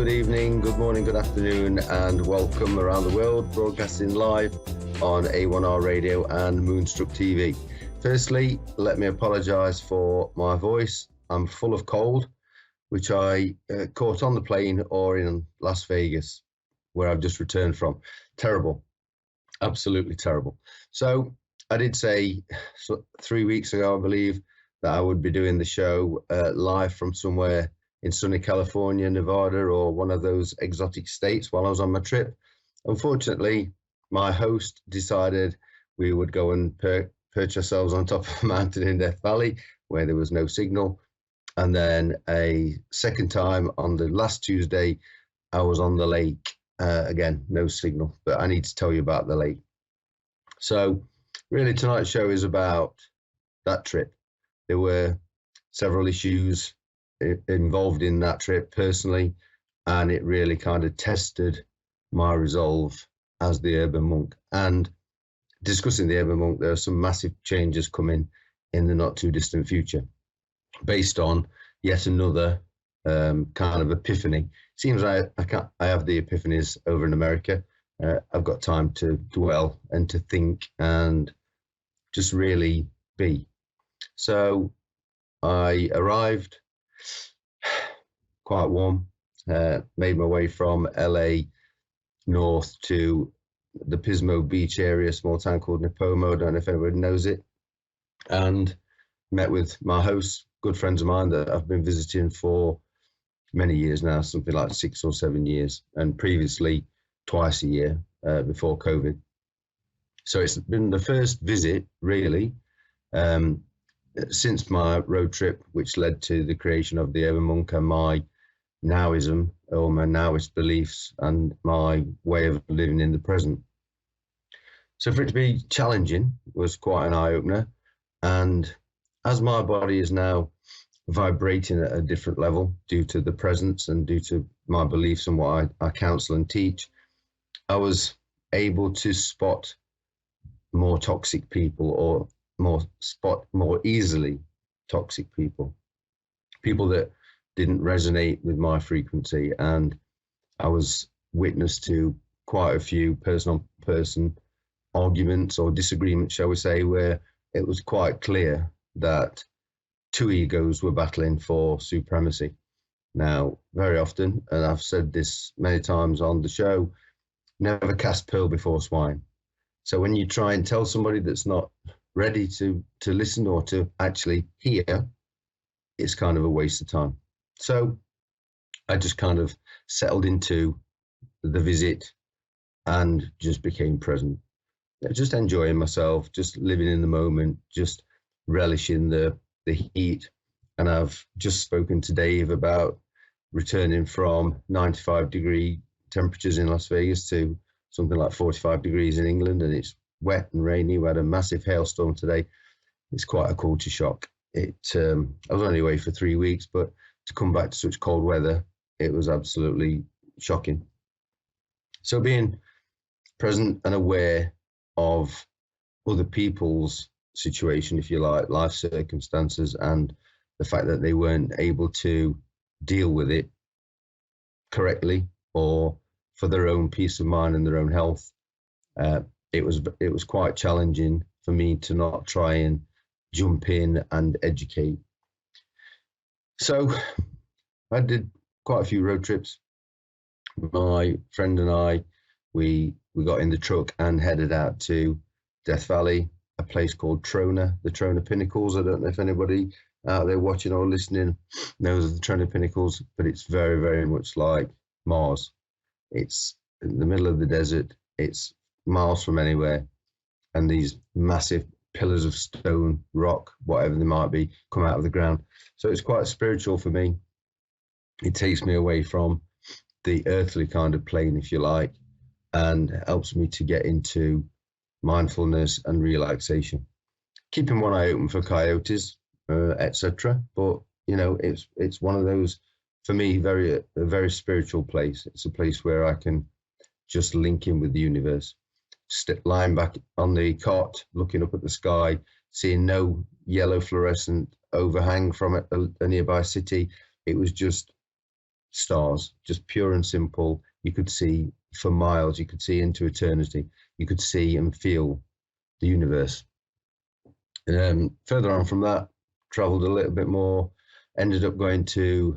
good evening, good morning, good afternoon, and welcome around the world, broadcasting live on A1R Radio and Moonstruck TV. Firstly, let me apologise for my voice. I'm full of cold, which I caught on the plane or in Las Vegas, where I've just returned from. Terrible, absolutely terrible. So I did say 3 weeks ago, I believe, that I would be doing the show live from somewhere in sunny California, Nevada, or one of those exotic states while I was on my trip. Unfortunately, my host decided we would go and perch ourselves on top of a mountain in Death Valley where there was no signal. And then a second time on the last Tuesday, I was on the lake. Again, no signal, but I need to tell you about the lake. So really tonight's show is about that trip. There were several issues involved in that trip personally, and it really kind of tested my resolve as the urban monk. And discussing the urban monk, there are some massive changes coming in the not too distant future based on yet another kind of epiphany. Seems I have the epiphanies over in America. I've got time to dwell and to think and just really be. So I arrived quite warm, made my way from LA north to the Pismo Beach area, small town called Nipomo. I don't know if anybody knows it, and met with my hosts, good friends of mine that I've been visiting for many years now, something like 6 or 7 years, and previously twice a year before COVID. So it's been the first visit really since my road trip, which led to the creation of the Urban Monk and my nowism, or my nowist beliefs, and my way of living in the present. So for it to be challenging was quite an eye-opener. And as my body is now vibrating at a different level due to the presence and due to my beliefs and what I counsel and teach, I was able to spot more toxic people, or more easily toxic people that didn't resonate with my frequency. And I was witness to quite a few person arguments or disagreements, shall we say, where it was quite clear that two egos were battling for supremacy. Now, very often, and I've said this many times on the show, never cast pearl before swine. So when you try and tell somebody that's not ready to listen or to actually hear, it's kind of a waste of time. So I just kind of settled into the visit and just became present, just enjoying myself, just living in the moment, just relishing the heat. And I've just spoken to Dave about returning from 95-degree temperatures in Las Vegas to something like 45 degrees in England, and it's wet and rainy. We had a massive hailstorm today. It's quite a culture shock. I was only away for 3 weeks, but to come back to such cold weather, it was absolutely shocking. So being present and aware of other people's situation, if you like, life circumstances, and the fact that they weren't able to deal with it correctly or for their own peace of mind and their own health, it was quite challenging for me to not try and jump in and educate. So I did quite a few road trips. My friend and I, we got in the truck and headed out to Death Valley, a place called Trona, the Trona Pinnacles. I don't know if anybody out there watching or listening knows of the Trona Pinnacles, but it's very, very much like Mars. It's in the middle of the desert. It's miles from anywhere. And these massive pillars of stone, rock, whatever they might be, come out of the ground. So it's quite spiritual for me. It takes me away from the earthly kind of plane, if you like, and helps me to get into mindfulness and relaxation. Keeping one eye open for coyotes, etc. But, you know, it's one of those, for me, a very spiritual place. It's a place where I can just link in with the universe. Lying back on the cot, looking up at the sky, seeing no yellow fluorescent overhang from a nearby city. It was just stars, just pure and simple. You could see for miles, you could see into eternity, you could see and feel the universe. Further on from that, traveled a little bit more, ended up going to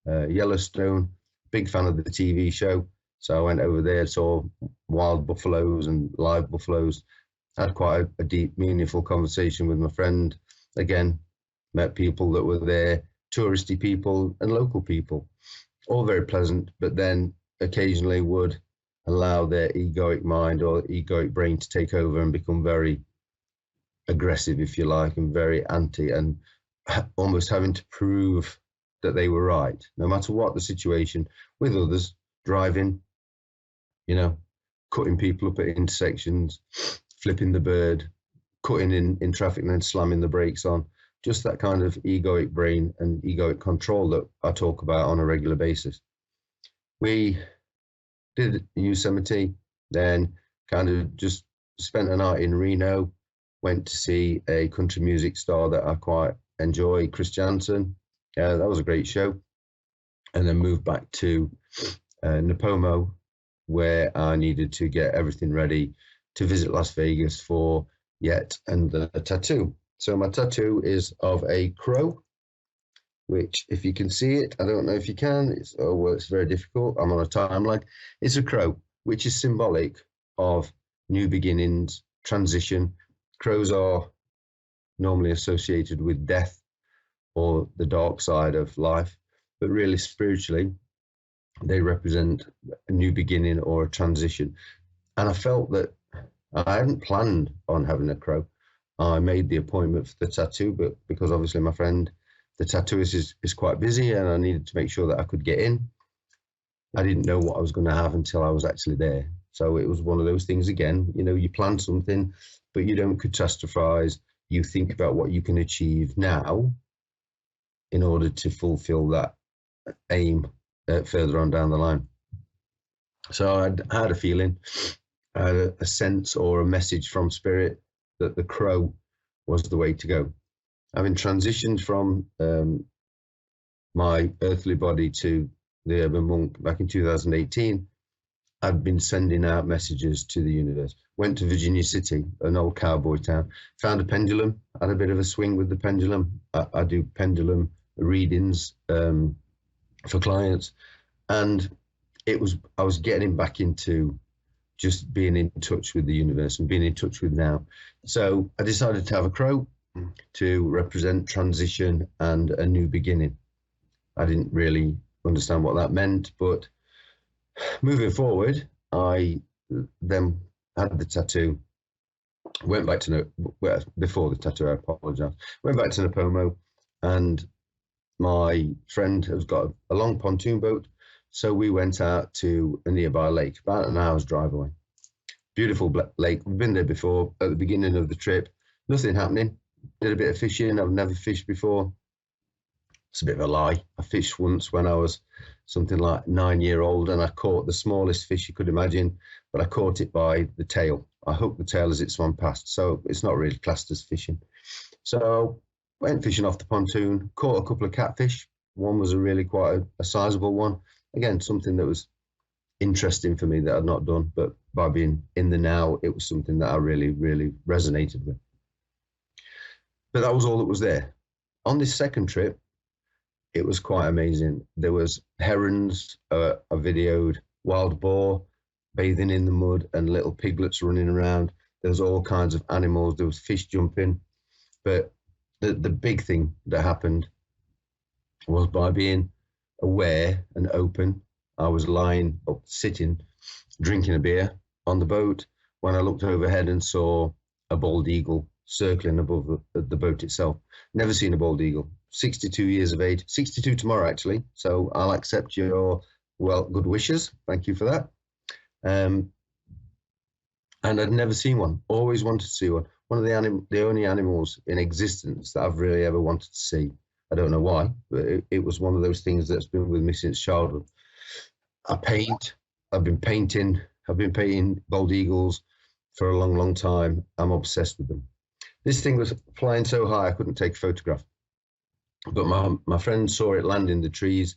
Yellowstone, big fan of the TV show. So I went over there, saw wild buffaloes and live buffaloes, had quite a deep, meaningful conversation with my friend. Again, met people that were there, touristy people and local people, all very pleasant, but then occasionally would allow their egoic mind or egoic brain to take over and become very aggressive, if you like, and very anti, and almost having to prove that they were right, no matter what the situation, with others, driving, cutting people up at intersections, flipping the bird, cutting in traffic and then slamming the brakes on. Just that kind of egoic brain and egoic control that I talk about on a regular basis. We did Yosemite, then kind of just spent a night in Reno, went to see a country music star that I quite enjoy, Chris Janson. That was a great show. And then moved back to Nipomo, where I needed to get everything ready to visit Las Vegas for yet another tattoo. So my tattoo is of a crow, which, if you can see it, I don't know if you can, it's very difficult. I'm on a time lag. It's a crow, which is symbolic of new beginnings, transition. Crows are normally associated with death or the dark side of life, but really spiritually, they represent a new beginning or a transition. And I felt that I hadn't planned on having a crow. I made the appointment for the tattoo, but because obviously my friend, the tattooist, is quite busy and I needed to make sure that I could get in, I didn't know what I was going to have until I was actually there. So it was one of those things again, you plan something, but you don't catastrophize. You think about what you can achieve now in order to fulfill that aim further on down the line. So I had a feeling, a sense or a message from spirit that the crow was the way to go. Having transitioned from my earthly body to the urban monk back in 2018, I'd been sending out messages to the universe. Went to Virginia City, an old cowboy town, found a pendulum, had a bit of a swing with the pendulum. I do pendulum readings for clients, and I was getting back into just being in touch with the universe and being in touch with now. So I decided to have a crow to represent transition and a new beginning. I didn't really understand what that meant, but moving forward, I then had the tattoo, went back to before the tattoo, I apologize, went back to Nipomo, and my friend has got a long pontoon boat, so we went out to a nearby lake, about an hour's drive away. Beautiful lake. We've been there before. At the beginning of the trip, nothing happening. Did a bit of fishing. I've never fished before. It's a bit of a lie. I fished once when I was something like 9-year-old, and I caught the smallest fish you could imagine, but I caught it by the tail. I hooked the tail as it swam past, so it's not really classed as fishing. So went fishing off the pontoon, caught a couple of catfish. One was really quite a sizable one. Again, something that was interesting for me that I'd not done, but by being in the now, it was something that I really, really resonated with. But that was all that was there. On this second trip, it was quite amazing. There was herons, I videoed wild boar bathing in the mud and little piglets running around. There was all kinds of animals. There was fish jumping. But the big thing that happened was by being aware and open, I was lying up, sitting, drinking a beer on the boat, when I looked overhead and saw a bald eagle circling above the boat itself. Never seen a bald eagle. 62 years of age, 62 tomorrow actually, so I'll accept your good wishes. Thank you for that. And I'd never seen one. Always wanted to see one. One of the only animals in existence that I've really ever wanted to see. I don't know why, but it was one of those things that's been with me since childhood. I paint. I've been painting bald eagles for a long, long time. I'm obsessed with them. This thing was flying so high I couldn't take a photograph. But my friend saw it land in the trees,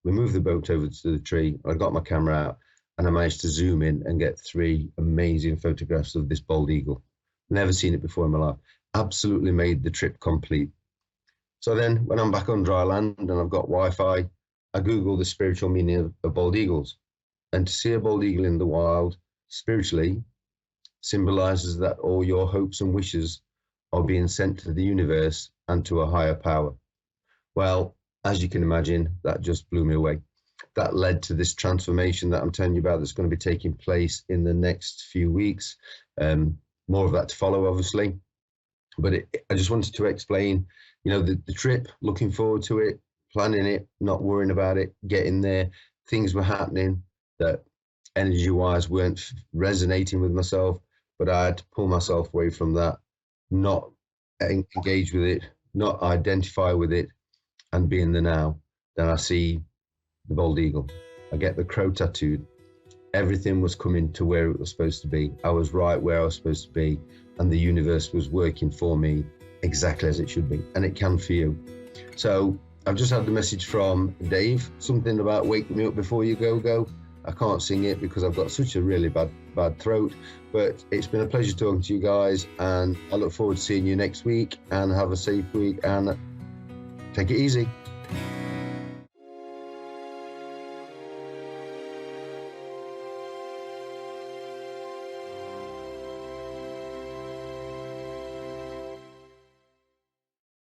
We moved the boat over to the tree. I got my camera out and I managed to zoom in and get 3 amazing photographs of this bald eagle. Never seen it before in my life. Absolutely made the trip complete. So then when I'm back on dry land and I've got Wi-Fi, I Google the spiritual meaning of bald eagles. And to see a bald eagle in the wild, spiritually, symbolizes that all your hopes and wishes are being sent to the universe and to a higher power. Well, as you can imagine, that just blew me away. That led to this transformation that I'm telling you about that's going to be taking place in the next few weeks. More of that to follow, obviously. But I just wanted to explain, the trip, looking forward to it, planning it, not worrying about it, getting there. Things were happening that energy-wise weren't resonating with myself, but I had to pull myself away from that, not engage with it, not identify with it, and be in the now. Then I see the bald eagle. I get the crow tattooed. Everything was coming to where it was supposed to be. I was right where I was supposed to be, and the universe was working for me exactly as it should be, and it can for you. So I've just had the message from Dave, something about wake me up before you go. I can't sing it because I've got such a really bad throat, but it's been a pleasure talking to you guys, and I look forward to seeing you next week, and have a safe week and take it easy.